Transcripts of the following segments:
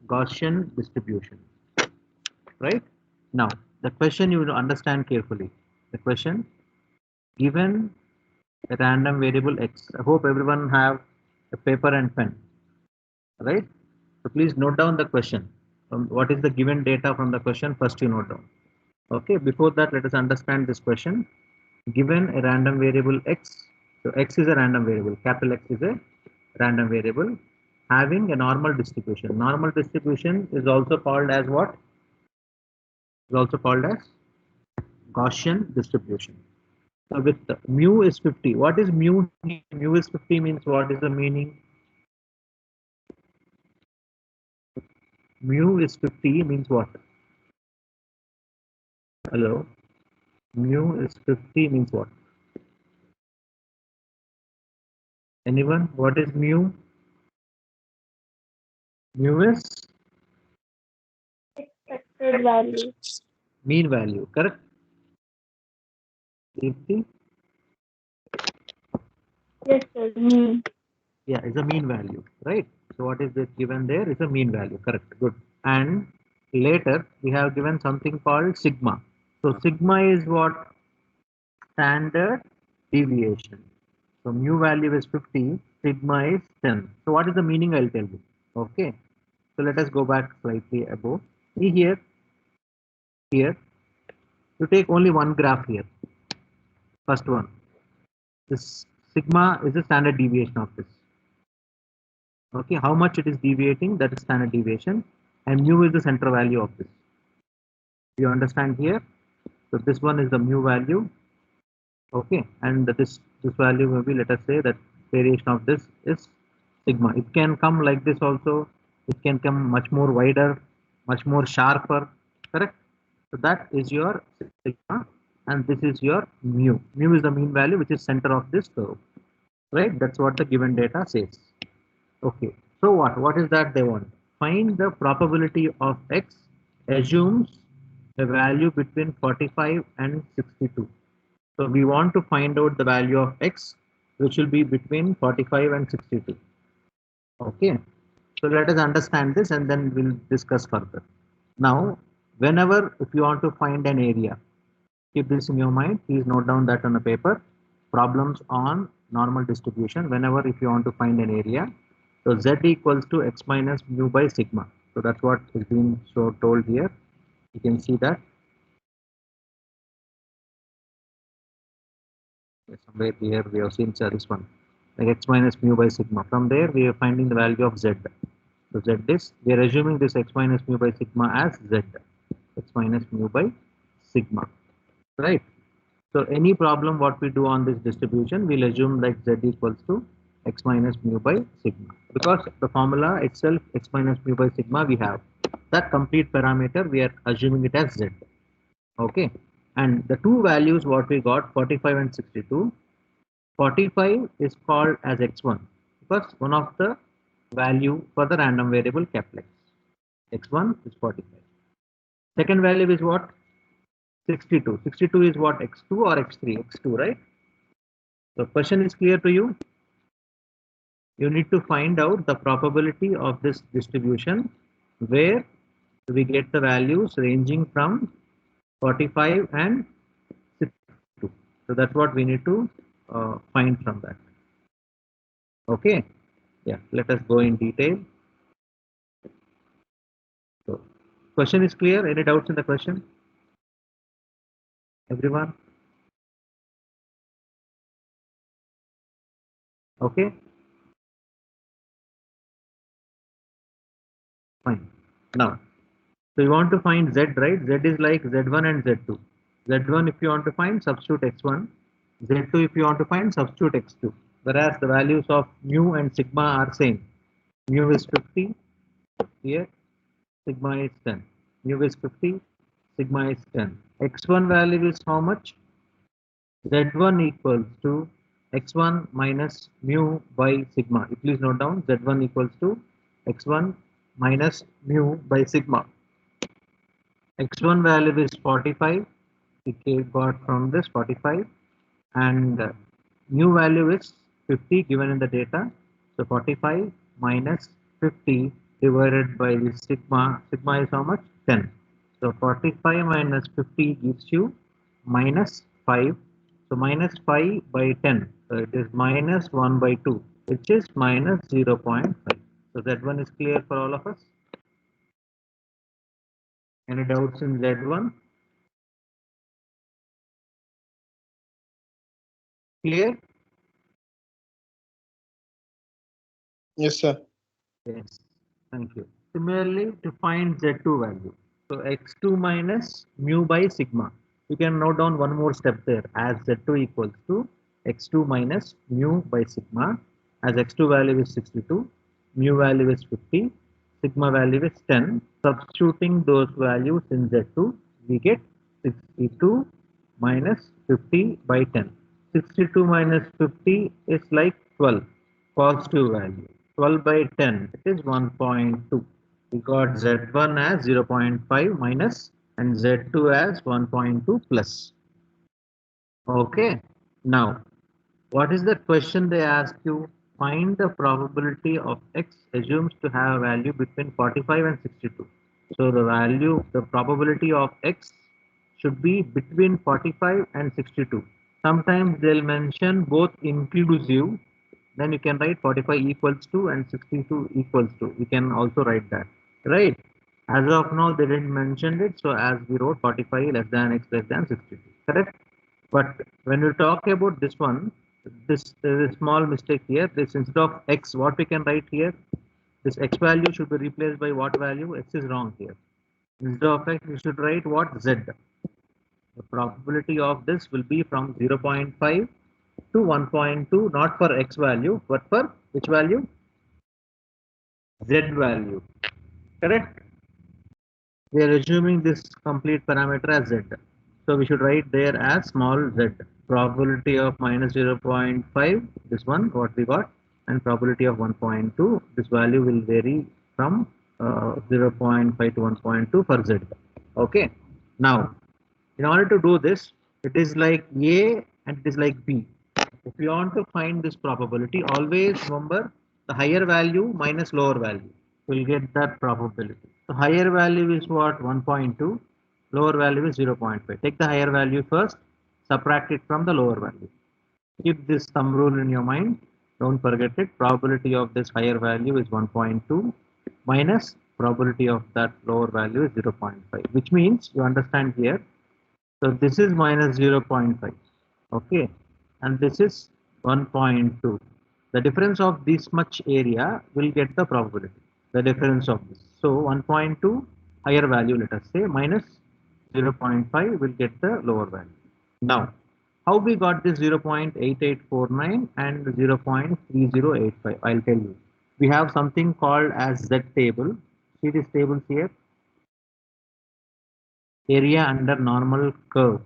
Gaussian distribution, right? Now, the question you will understand carefully. The question, given a random variable x. I hope everyone have a paper and pen, right? So please note down the question. What is the given data from the question? First you note down. Okay, before that, let us understand this question. Given a random variable x, so x is a random variable, capital X is a random variable having a normal distribution. Normal distribution is also called as what? Is also called as Gaussian distribution. So with mu is 50. What is mu? Mu is 50 means what is the meaning? Mu is 50 means what? Hello? Mu is 50 means what? Anyone? What is mu? Mu is Expected value. mean value, correct? 50? Yes, sir. Hmm. Yeah, it's a mean value, right? So what is this given there is a mean value, correct, good. And later we have given something called sigma. So sigma is what? Standard deviation. So mu value is 50, sigma is 10. So what is the meaning? I'll tell you. Okay. So let us go back slightly above. See here, here. You take only one graph here. First one. This sigma is the standard deviation of this. Okay, how much it is deviating, that is standard deviation, and mu is the center value of this. You understand here? So this one is the mu value. Okay, and this value will be, let us say that variation of this is sigma. It can come like this also. It can come much more wider, much more sharper. Correct? So that is your sigma, and this is your mu. Mu is the mean value, which is center of this curve. Right? That's what the given data says. Okay. So what? What is that they want? Find the probability of x assumes a value between 45 and 62. So we want to find out the value of x, which will be between 45 and 62. Okay. So let us understand this and then we'll discuss further. Now, whenever if you want to find an area, keep this in your mind. Please note down that on a paper. Problems on normal distribution. Whenever if you want to find an area, so z equals to x minus mu by sigma. So that's what is being so told here. You can see that. Somewhere here we have seen this one, like x minus mu by sigma. From there we are finding the value of z. So z is, we are assuming this x minus mu by sigma as z, x minus mu by sigma, right? So any problem what we do on this distribution, we'll assume like z equals to x minus mu by sigma, because the formula itself x minus mu by sigma we have that complete parameter, we are assuming it as z. Okay, and the two values what we got, 45 and 62. 45 is called as x1 because one of the value for the random variable capital X. X1 is 45. Second value is what? 62. 62 is what? X2 or X3? X2, right? So question is clear to you? You need to find out the probability of this distribution where we get the values ranging from 45 and 62. So that's what we need to find from that. Okay. Yeah, let us go in detail. So, question is clear? Any doubts in the question? Everyone? Okay. Fine. Now, so you want to find z, right? Z is like z1 and z2. Z1 if you want to find, substitute x1. Z2 if you want to find, substitute x2. Whereas the values of mu and sigma are same. Mu is 50 here, sigma is 10. Mu is 50, sigma is 10. X1 value is how much? Z1 equals to x1 minus mu by sigma. Please note down z1 equals to x1 minus mu by sigma. X1 value is 45. We got from this 45, and mu value is 50 given in the data. So 45 minus 50 divided by the sigma. Sigma is how much? 10. So 45 minus 50 gives you minus 5. So minus 5 by 10. So it is minus 1 by 2, which is minus 0.5. So that one is clear for all of us. Any doubts in that one? Clear? Yes, sir. Yes. Thank you. Similarly, to find Z2 value. So x2 minus mu by sigma. You can note down one more step there as Z2 equals to x2 minus mu by sigma, as x2 value is 62, mu value is 50, sigma value is 10. Substituting those values in Z2, we get 62 minus 50 by 10. 62 minus 50 is like 12, positive value. 12 by 10, it is 1.2. We got Z1 as 0.5 minus and Z2 as 1.2 plus. Okay. Now, what is the question they ask you? Find the probability of x assumes to have a value between 45 and 62. So the value, the probability of x should be between 45 and 62. Sometimes they'll mention both inclusive, then you can write 45 equals to and 62 equals to. We can also write that, right? As of now, they didn't mention it, so as we wrote 45 less than x less than 62, correct? But when we talk about this one, this there is a small mistake here. This instead of x, what we can write here, this x value should be replaced by what value? X is wrong here. Instead of x, we should write what? Z. The probability of this will be from 0.5 to 1.2, not for x value, but for which value? Z value. Correct? We are assuming this complete parameter as z. So we should write there as small z. Probability of minus 0.5, this one, what we got, and probability of 1.2, this value will vary from 0.5 to 1.2 for z. Okay. Now, in order to do this, it is like A and it is like B. If you want to find this probability, always remember the higher value minus lower value will get that probability. So higher value is what? 1.2, lower value is 0.5. Take the higher value first, subtract it from the lower value. Keep this thumb rule in your mind. Don't forget it. Probability of this higher value is 1.2 minus probability of that lower value is 0.5, which means you understand here. So this is minus 0.5. Okay, and this is 1.2. The difference of this much area will get the probability, the difference of this. So 1.2 higher value, let us say, minus 0.5 will get the lower value. Now, how we got this 0.8849 and 0.3085? I'll tell you. We have something called as Z table. See these tables here? Area under normal curve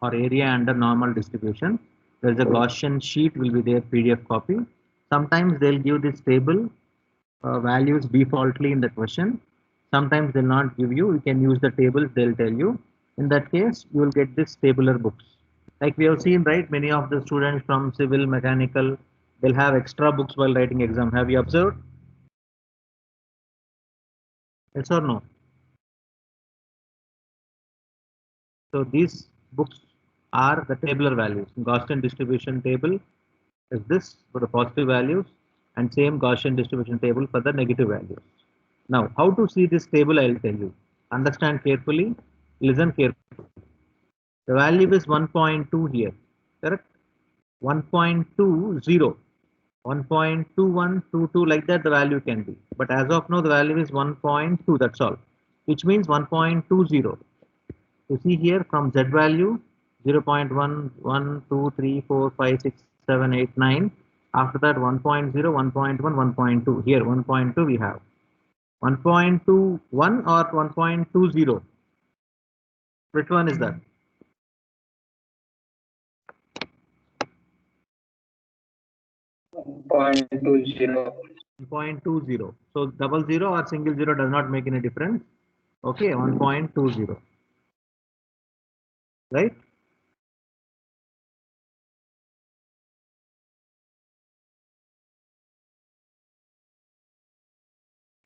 or area under normal distribution. There's a Gaussian sheet will be there, PDF copy. Sometimes they'll give this table values defaultly in the question. Sometimes they'll not give you. You can use the tables, they'll tell you. In that case, you will get this tabular books. Like we have seen, right? Many of the students from civil, mechanical, they'll have extra books while writing exam. Have you observed? Yes or no? So these books are the tabular values. Gaussian distribution table is this for the positive values and same Gaussian distribution table for the negative values. Now, how to see this table, I'll tell you. Understand carefully, listen carefully. The value is 1.2 here, correct? 1.20, 1.2122 like that the value can be. But as of now, the value is 1.2, that's all, which means 1.20. You see here from Z value 0.1, 1, 2, 3, 4, 5, 6, 7, 8, 9. After that 1.0, 1.1, 1.2. Here 1.2 we have 1.21 or 1.20. Which one is that? 1.20. 1.20. So double zero or single zero does not make any difference. Okay, 1.20. Right?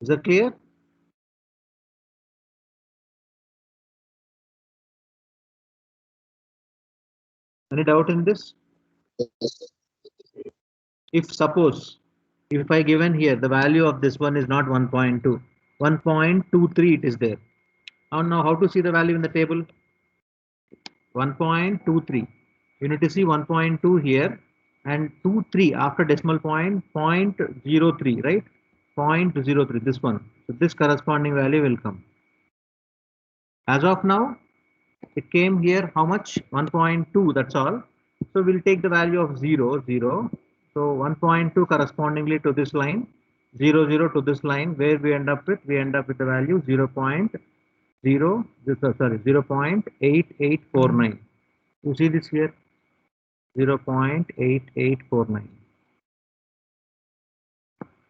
Is that clear? Any doubt in this? If suppose, if I given here, the value of this one is not 1.2, 1.23 it is there. Now how to see the value in the table? 1.23. You need to see 1.2 here and 23 after decimal point 0.03, right? 0.03, this one. So this corresponding value will come. As of now, it came here how much? 1.2, that's all. So we'll take the value of 0, 0. So 1.2 correspondingly to this line, 0, 0 to this line, where we end up with? We end up with the value 0.8849. You see this here? 0.8849.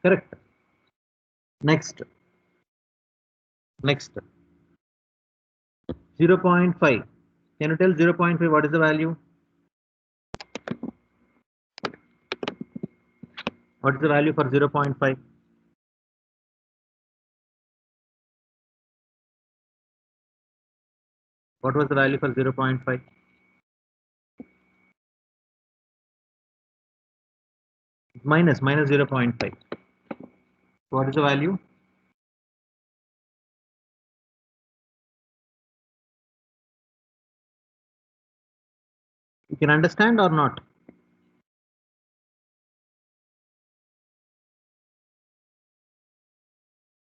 Correct. Next. 0.5. Can you tell 0.5 what is the value? What is the value for 0.5? What was the value for 0.5? Minus 0.5. What is the value? You can understand or not?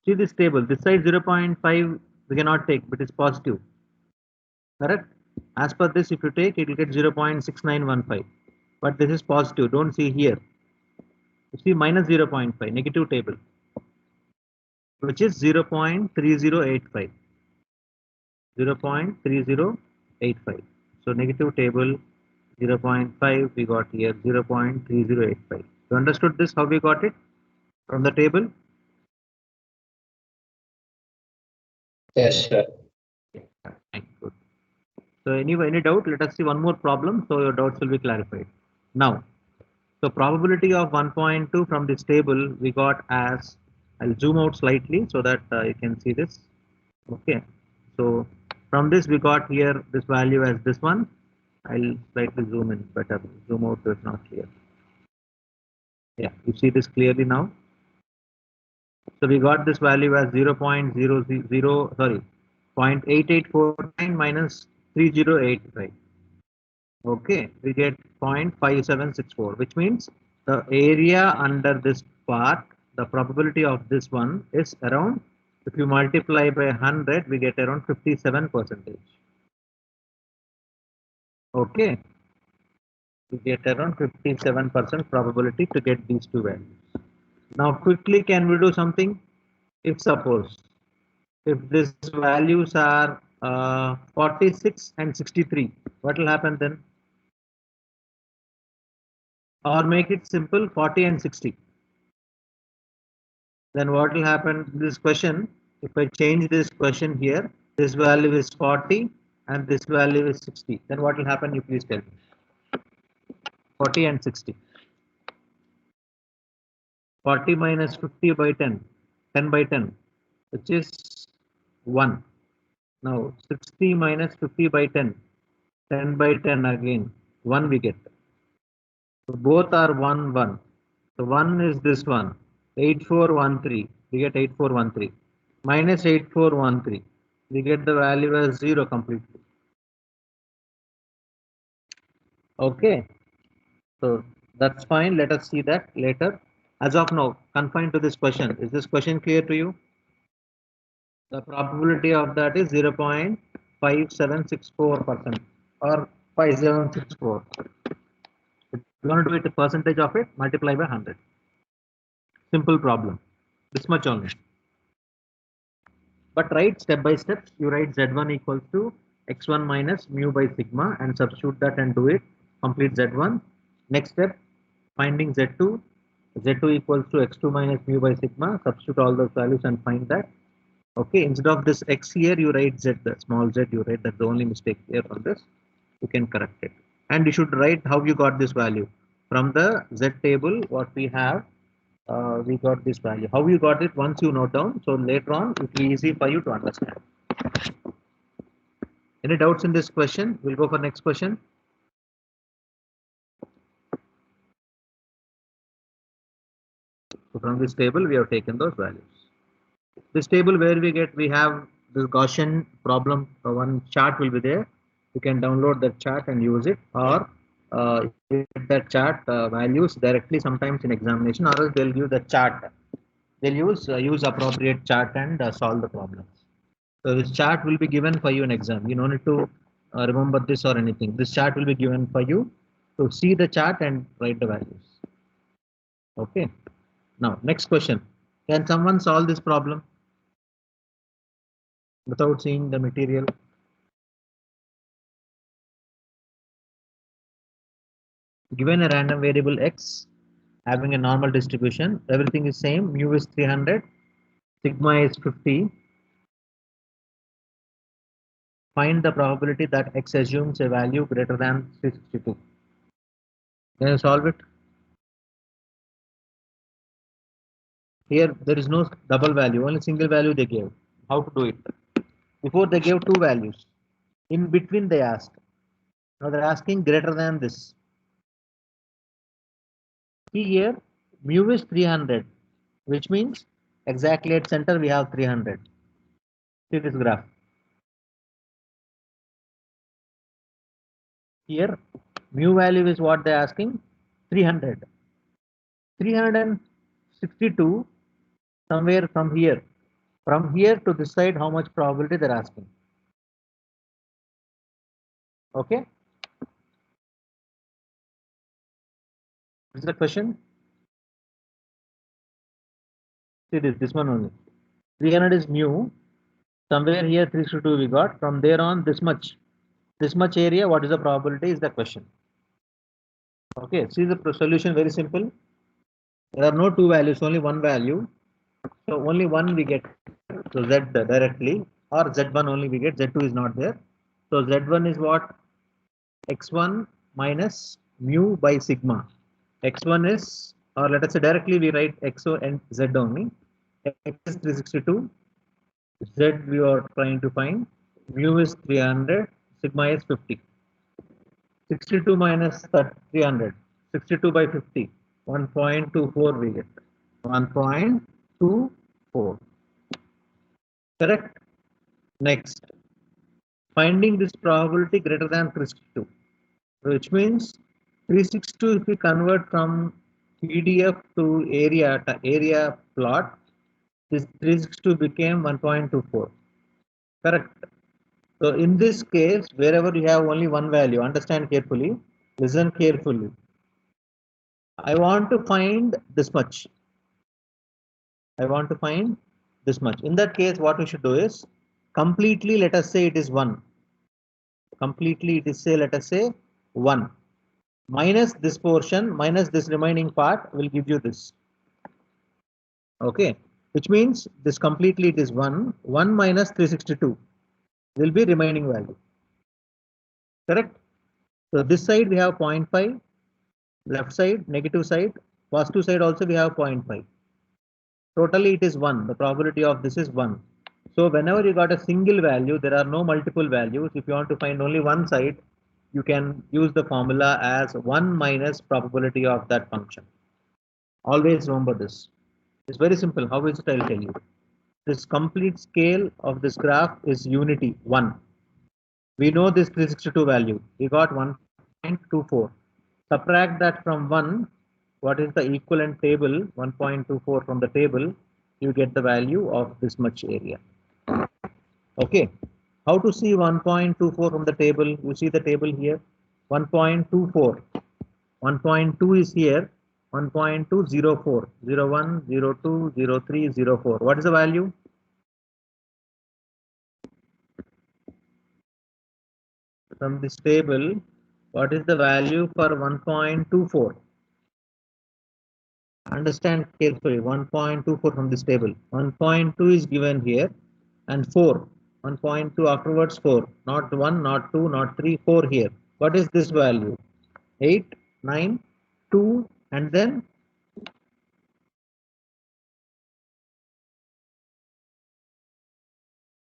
See this table. This side 0.5 we cannot take, but it's positive. Correct? As per this, if you take, it will get 0.6915. But this is positive. Don't see here. You see minus 0.5, negative table, which is 0.3085. 0.3085. So negative table 0.5 we got here 0.3085. You understood this? How we got it from the table? Yes, sir. Fine, good. So anyway, any doubt? Let us see one more problem so your doubts will be clarified. Now, so probability of 1.2 from this table we got as, I'll zoom out slightly so that you can see this. Okay. So from this we got here this value as this one. I'll slightly zoom in better. Zoom out so it's not clear. Yeah, you see this clearly now. So we got this value as 0.000, sorry, 0.8849 minus 3085. Okay, we get 0.5764, which means the area under this part, the probability of this one is around, if you multiply by 100, we get around 57%. Okay, we get around 57% probability to get these two values. Now quickly, can we do something? If suppose, if these values are 46 and 63, what will happen then? Or make it simple, 40 and 60. Then what will happen? This question, if I change this question here, this value is 40 and this value is 60. Then what will happen? You please tell me. 40 and 60. 40 minus 50 by 10, 10 by 10, which is 1. Now 60 minus 50 by 10, 10 by 10 again, 1 we get. So both are 1, 1. So 1 is this one, 8413. We get 8413. Minus 8413. We get the value as 0 completely. Okay. So that's fine. Let us see that later. As of now, confined to this question. Is this question clear to you? The probability of that is 0.5764% or 5764. If you want to do it a percentage of it, multiply by 100. Simple problem. This much only. But write step by step. You write z1 equals to x1 minus mu by sigma and substitute that and do it. Complete z1. Next step, finding z2. z2 equals to x2 minus mu by sigma. Substitute all those values and find that. Okay, instead of this x here, you write z, the small z you write. That's the only mistake here on this. You can correct it. And you should write how you got this value. From the z table, what we have, we got this value. How you got it? Once you note down, so later on it will be easy for you to understand. Any doubts in this question? We'll go for next question. So from this table, we have taken those values. This table where we have this Gaussian problem, one chart will be there. You can download that chart and use it, or get that chart values directly sometimes in examination, or else they'll give the chart. They'll use appropriate chart and solve the problems. So this chart will be given for you in exam. You don't need to remember this or anything. This chart will be given for you to see the chart and write the values. Okay. Now next question. Can someone solve this problem without seeing the material? Given a random variable x having a normal distribution, everything is same. Mu is 300, sigma is 50. Find the probability that x assumes a value greater than 362. Can you solve it? Here there is no double value, only single value they gave. How to do it? Before they gave two values. In between they asked. Now they're asking greater than this. See here, mu is 300, which means exactly at center we have 300. See this graph. Here, mu value is what they're asking, 300. 362 somewhere from here. From here to this side, how much probability they're asking. Okay. This is the question. See this one only. 300 is mu. Somewhere here 362 we got. From there on this much area. What is the probability is the question. Okay. See the solution, very simple. There are no two values, only one value. So only one we get. So z directly, or z1 only we get. Z2 is not there. So z1 is what? X1 minus mu by sigma. X1 is, or let us say directly we write xo and z only. X is 362. Z we are trying to find. Mu is 300. Sigma is 50. 62 minus 300. 62 by 50. 1.24 we get. 1.24. Correct. Next, finding this probability greater than 362, which means 362 if we convert from PDF to area plot, this 362 became 1.24. Correct. So in this case, wherever you have only one value, understand carefully, listen carefully. I want to find this much. I want to find this much. In that case, what we should do is completely, let us say it is 1. Completely it is say, let us say 1. Minus this portion, minus this remaining part will give you this. Okay. Which means this completely it is 1. 1 minus 362 will be remaining value. Correct. So this side we have 0.5. Left side, negative side, positive side also we have 0.5. Totally it is 1. The probability of this is 1. So whenever you got a single value, there are no multiple values. If you want to find only one side, you can use the formula as 1 minus probability of that function. Always remember this. It's very simple. How is it? I'll tell you. This complete scale of this graph is unity 1. We know this 362 value. We got 1.24. Subtract that from 1. What is the equivalent table? 1.24 from the table. You get the value of this much area. Okay. How to see 1.24 from the table? You see the table here. 1.24. 1.2 is here. 1.204. 01, 02, 03, 04. What is the value? From this table, what is the value for 1.24? Understand carefully. 1.24 from this table. 1.2 is given here, and 4. 1.2 afterwards 4. Not 1, not 2, not 3, 4 here. What is this value? 8, 9, 2, and then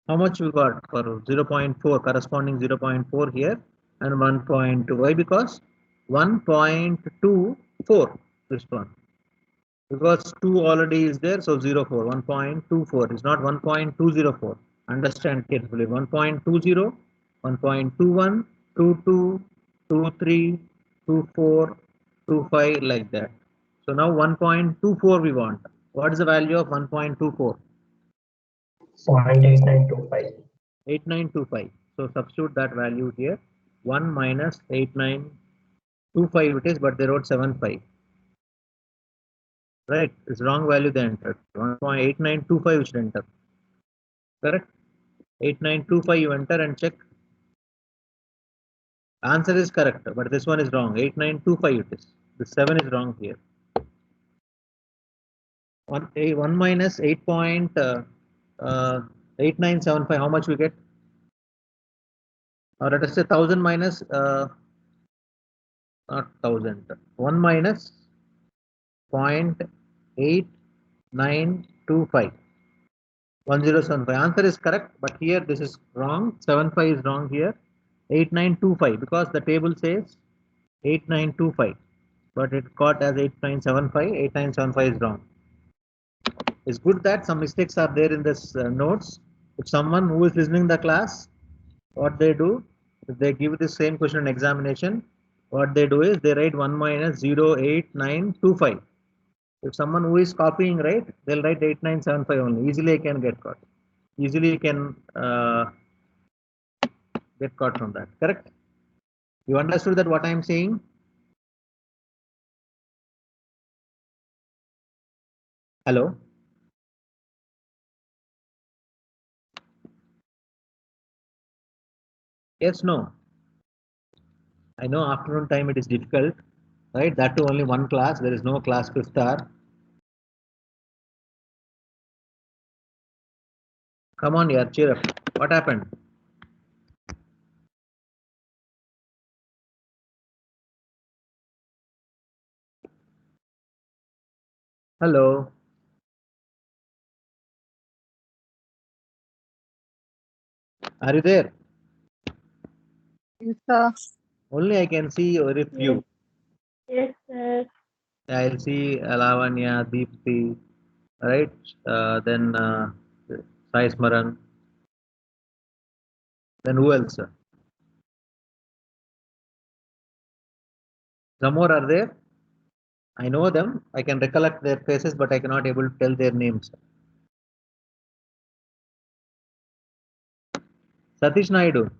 How much we got for 0.4, corresponding 0.4 here, and 1.2. Why? Because 1.24 this one. Because 2 already is there, so 0.4. 1.24 is not 1.204. Understand carefully. 1.20, 1.21, 22, 23, 24, 25, like that. So now 1.24 we want. What is the value of 1.24? 0.8925. 8925. So substitute that value here. 1 minus 8925 it is, but they wrote 75. Right? It's wrong value they entered. 1.8925 you should enter. Correct? 8925 you enter and check. Answer is correct, but this one is wrong. 8925 it is. The 7 is wrong here. 1 minus 8.8975. How much we get? Or let us say 1000 minus not 1000. 1 minus 0.8925. 1075. Answer is correct, but here this is wrong. 75 is wrong here. 8925 because the table says 8925, but it got as 8975. 8975 is wrong. It's good that some mistakes are there in this notes. If someone who is listening the class, what they do, if they give the same question in examination, what they do is they write 1 minus 0.8925. If someone who is copying, right, they'll write 8975 only. Easily I can get caught. Easily you can get caught from that. Correct? You understood that what I am saying? Hello? Yes, no. I know afternoon time it is difficult, right? That too only one class. There is no class 5th hour. Come on, yeah, cheer up. What happened? Hello? Are you there? Yes, sir. Only I can see very few. Yes, sir. I'll see Lavanya, Deepthi, right? Then Sai Smaran. Then who else? Some more are there? I know them. I can recollect their faces, but I cannot able to tell their names. Satish Naidu.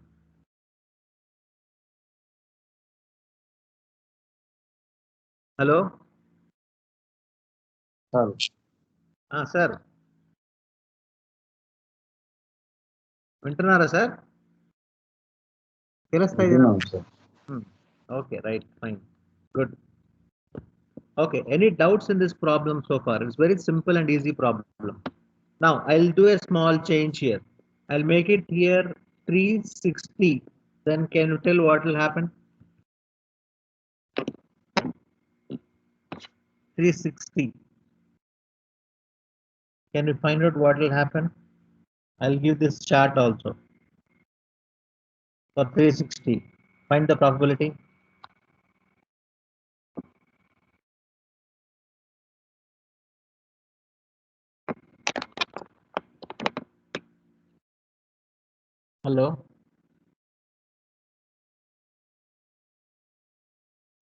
Hello? Sir. వింటున్నారా sir? Okay, right, fine, good. Okay, any doubts in this problem so far? It's very simple and easy problem. Now I'll do a small change here. I'll make it here 360. Then can you tell what will happen? 360. Can you find out what will happen? I'll give this chart also. For 360, find the probability. Hello?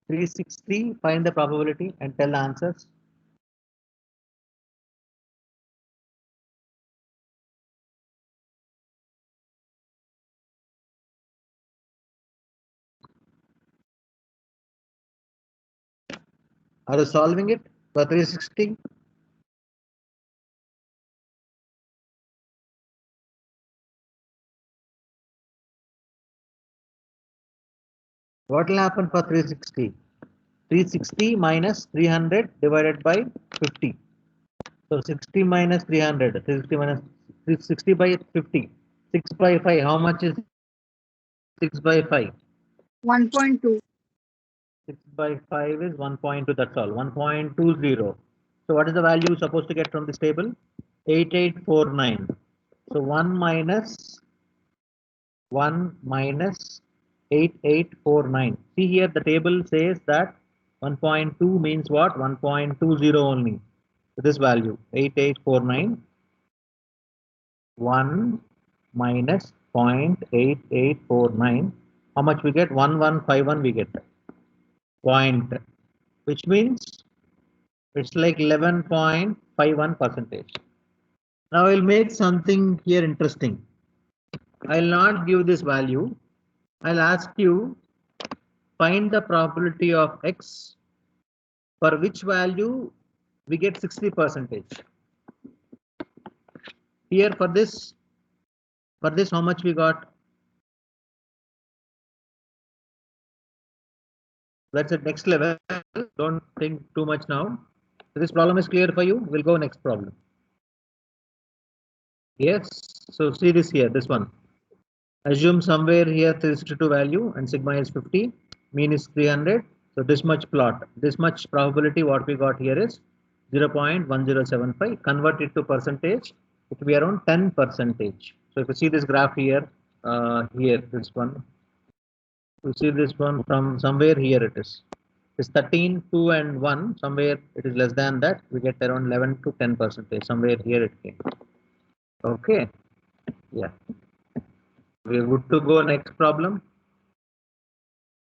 360, find the probability and tell the answers. Are you solving it for 360? What will happen for 360? 360 minus 300 divided by 50. So 60 minus 300. 360 minus 360 by 50. 6 by 5. How much is 6 by 5? 1.2. 6 by 5 is 1.2. That's all. 1.20. So what is the value supposed to get from this table? 8849. So 1 minus 8849. See here the table says that 1.2 means what? 1.20 only. So this value 8849. 1 minus 0.8849. How much we get? 1151 we get. Point. Which means it's like 11.51 percentage. Now I'll make something here interesting. I'll not give this value. I'll ask you find the probability of X for which value we get 60 percentage. Here for this how much we got? That's at next level. Don't think too much now. So this problem is clear for you. We'll go next problem. Yes. So see this here, this one. Assume somewhere here 362 value and sigma is 50, mean is 300. So this much plot, this much probability what we got here is 0.1075. Convert it to percentage, it will be around 10 percentage. So if you see this graph here, here this one, you see this one from somewhere here it is. It's 13, 2 and 1, somewhere it is less than that, we get around 11 to 10 percentage, somewhere here it came. Okay, yeah. We're good to go next problem.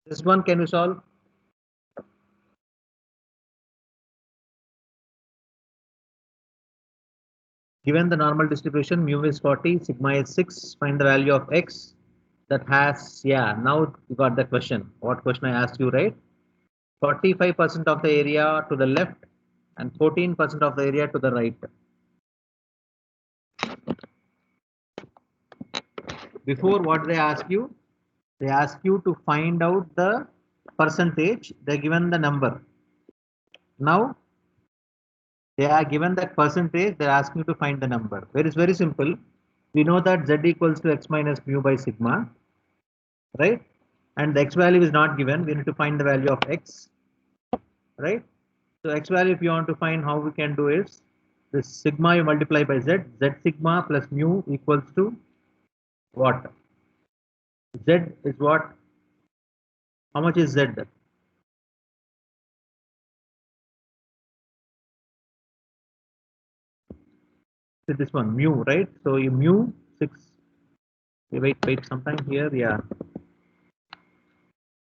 This one can you solve? Given the normal distribution, mu is 40, sigma is 6, find the value of X that has, yeah, now you got the question. What question I asked you, right? 45% of the area to the left and 14% of the area to the right. Before what they ask you? They ask you to find out the percentage, they're given the number. Now, they are given that percentage, they're asking you to find the number. It is very simple. We know that Z equals to X minus mu by sigma, right? And the X value is not given. We need to find the value of X, right? So X value, if you want to find, how we can do is this sigma you multiply by Z, Z sigma plus mu equals to what? Z is what? How much is Z? So this one mu, right? So you mu 6. Wait sometime here, yeah.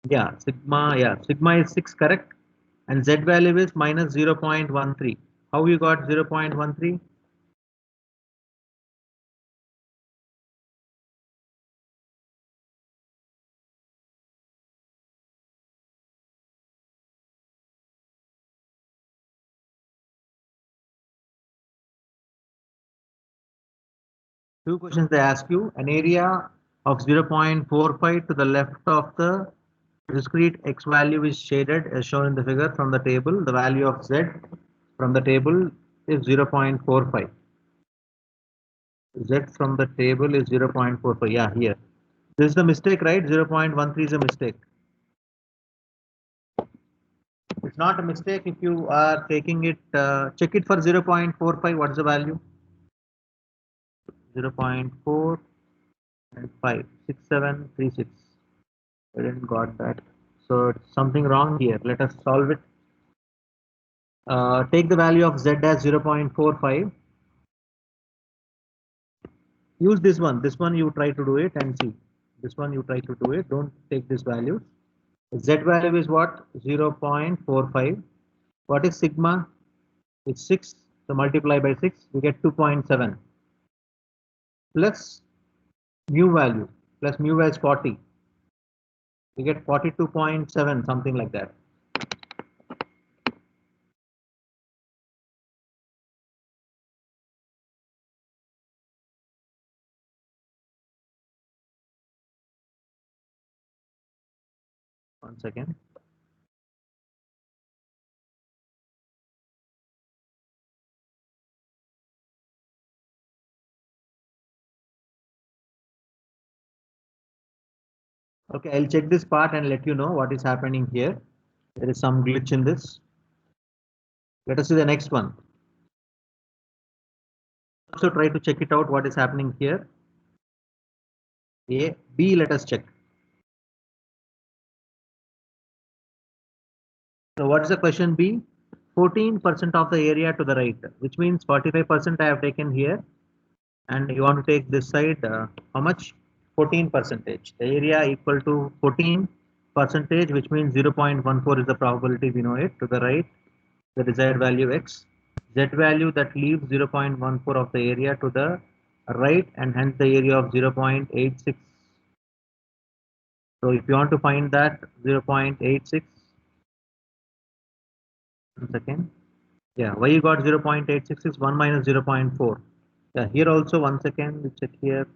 Yeah, sigma is 6, correct? And Z value is minus 0.13. How you got 0.13? Two questions they ask you. An area of 0.45 to the left of the discrete X value is shaded as shown in the figure from the table. The value of Z from the table is 0.45. Z from the table is 0.45. Yeah, here. This is the mistake, right? 0.13 is a mistake. It's not a mistake if you are taking it, check it for 0.45. What's the value? 0.4 and 5, 6736. I didn't got that. So it's something wrong here. Let us solve it. Take the value of Z as 0.45. Use this one. This one you try to do it and see. This one you try to do it. Don't take this value. Z value is what? 0.45. What is sigma? It's 6. So multiply by 6. We get 2.7. Plus mu value. Plus mu is 40. We get 42.7, something like that. One second. Okay, I'll check this part and let you know what is happening here. There is some glitch in this. Let us see the next one. Also try to check it out what is happening here. A, B, let us check. So what's the question B? 14% of the area to the right, which means 45% I have taken here. And you want to take this side, how much? 14 percentage. The area equal to 14 percentage, which means 0.14 is the probability, we know it. To the right, the desired value x. Z value that leaves 0.14 of the area to the right, and hence the area of 0.86. So if you want to find that 0.86, 1 second. Yeah, why you got 0.86 is 1 minus 0.4. Yeah, here also 1 second, we check here.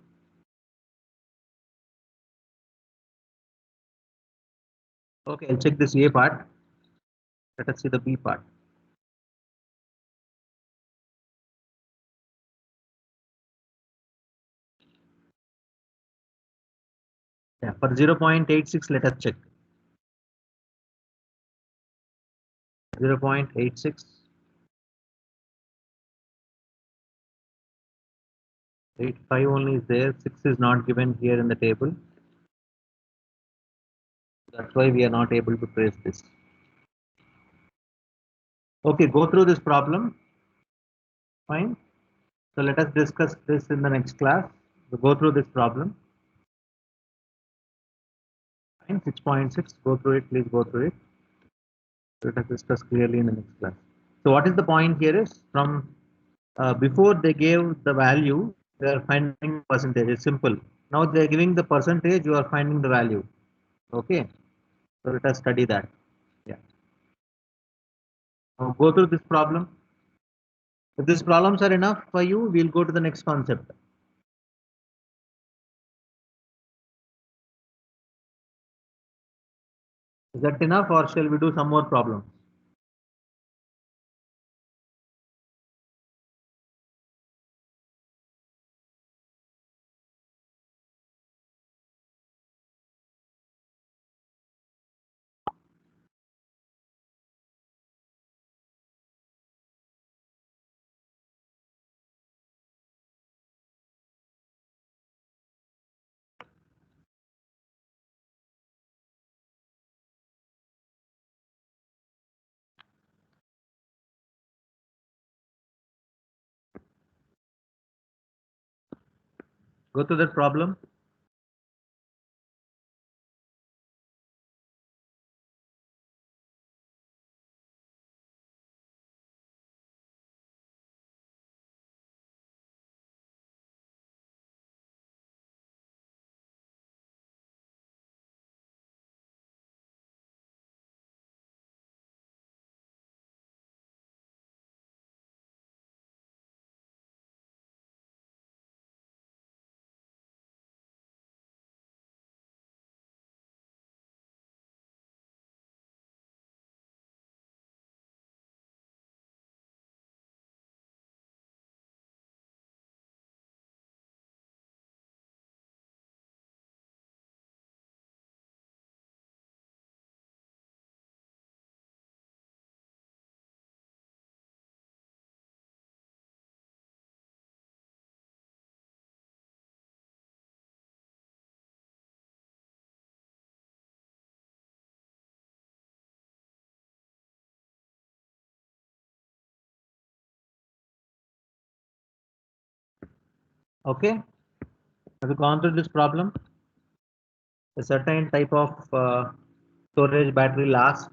Okay, I'll check this A part. Let us see the B part. Yeah, for 0.86, let us check. 0.86. 85 only is there. 6 is not given here in the table. That's why we are not able to trace this. Okay, go through this problem. Fine. So let us discuss this in the next class. So go through this problem. Fine. 6.6. Go through it. Please go through it. Let us discuss clearly in the next class. So what is the point here is from before they gave the value, they are finding percentage. It's simple. Now they are giving the percentage, you are finding the value. Okay. So let us study that. Yeah. Now go through this problem. If these problems are enough for you, we'll go to the next concept. Is that enough, or shall we do some more problems? Go to that problem. Okay. Have you gone through this problem? A certain type of storage battery lasts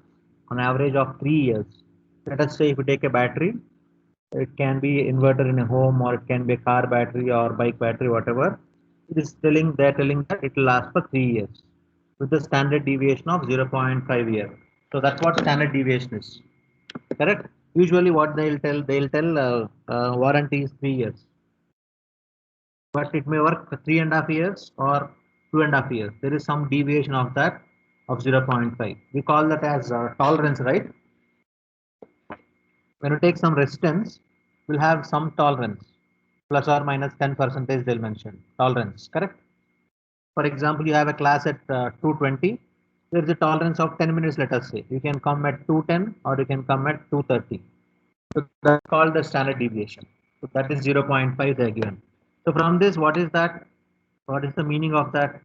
on average of 3 years. Let us say if you take a battery, it can be inverter in a home, or it can be a car battery or bike battery, whatever. It is telling, they're telling that it will last for 3 years with the standard deviation of 0.5 year. So that's what standard deviation is. Correct? Usually what they'll tell warranty is 3 years. But it may work for 3.5 years or 2.5 years. There is some deviation of that of 0.5. We call that as tolerance, right? When you take some resistance, we'll have some tolerance, plus or minus 10 percentage they'll mention tolerance, correct? For example, you have a class at 220. There is a tolerance of 10 minutes, let us say. You can come at 210 or you can come at 230. So that's called the standard deviation. So that is 0.5 they are given. So from this, what is that? What is the meaning of that?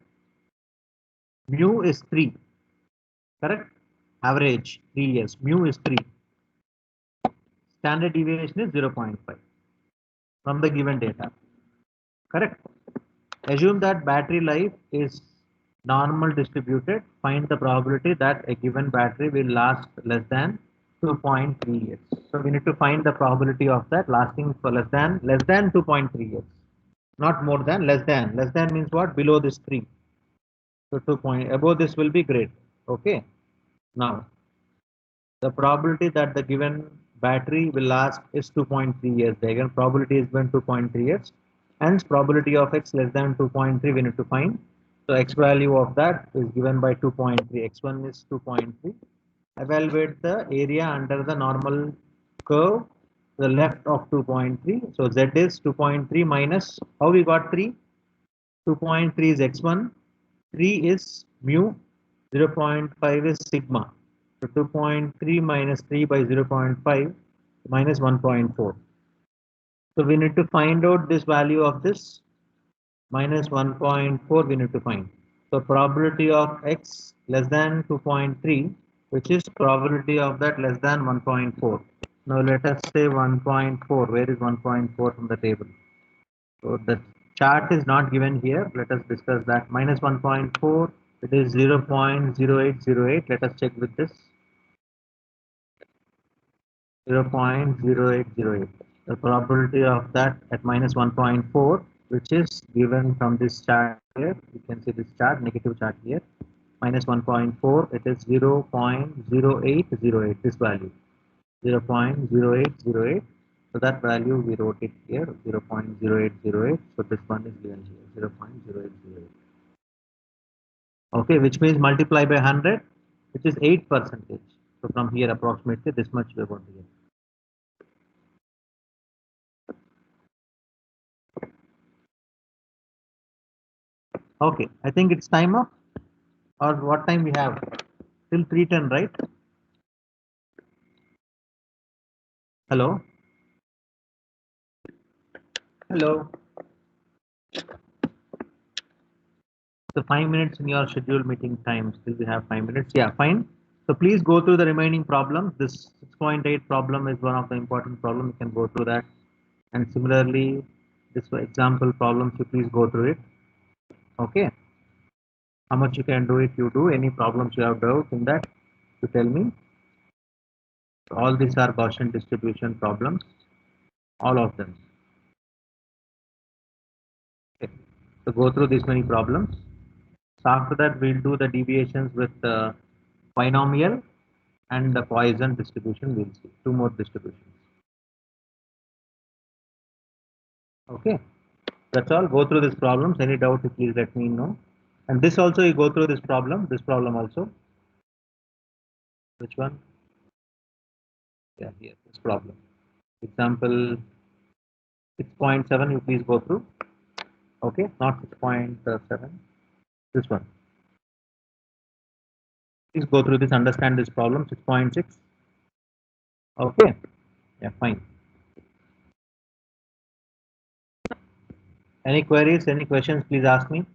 Mu is 3, correct? Average 3 years. Mu is 3. Standard deviation is 0.5 from the given data, correct? Assume that battery life is normal distributed. Find the probability that a given battery will last less than 2.3 years. So we need to find the probability of that lasting for less than 2.3 years. Not more than, less than. Less than means what? Below this 3. So 2 point above this will be great. Okay. Now the probability that the given battery will last is 2.3 years. The again probability is given 2.3 years. Hence probability of x less than 2.3 we need to find. So x value of that is given by 2.3. x1 is 2.3. Evaluate the area under the normal curve to the left of 2.3. So z is 2.3 minus, how we got 3? 2.3 is x1, 3 is mu, 0.5 is sigma. So 2.3 minus 3 by 0.5 minus 1.4. So we need to find out this value of this minus 1.4 we need to find. So probability of x less than 2.3, which is probability of that less than 1.4. Now let us say 1.4. Where is 1.4 from the table? So the chart is not given here. Let us discuss that. Minus 1.4, it is 0.0808. Let us check with this. 0.0808. The probability of that at minus 1.4, which is given from this chart here. You can see this chart, negative chart here. Minus 1.4, it is 0.0808. This value, 0.0808. So that value we wrote it here, 0.0808. So this one is given here, 0.0808. Okay, which means multiply by 100, which is 8%. So from here approximately this much we are going to get. Okay, I think it's time up, or what time we have? Till 3:10, right? Hello? Hello? So 5 minutes in your scheduled meeting time. Still we have 5 minutes. Yeah, fine. So please go through the remaining problems. This 6.8 problem is one of the important problems. You can go through that. And similarly, this example problems, you please go through it. Okay. How much you can do it, you do. Any problems you have doubt in that, you tell me. All these are Gaussian distribution problems. All of them. Okay. So go through these many problems. So after that, we'll do the deviations with binomial and the Poisson distribution. We'll see 2 more distributions. Okay, that's all. Go through these problems. Any doubt, please let me know. And this also, you go through this problem also. Which one? Yeah, here, this problem. Example 6.7, you please go through. Okay, not 6.7. This one. Please go through this, understand this problem. 6.6. Okay, yeah, fine. Any queries, any questions, please ask me.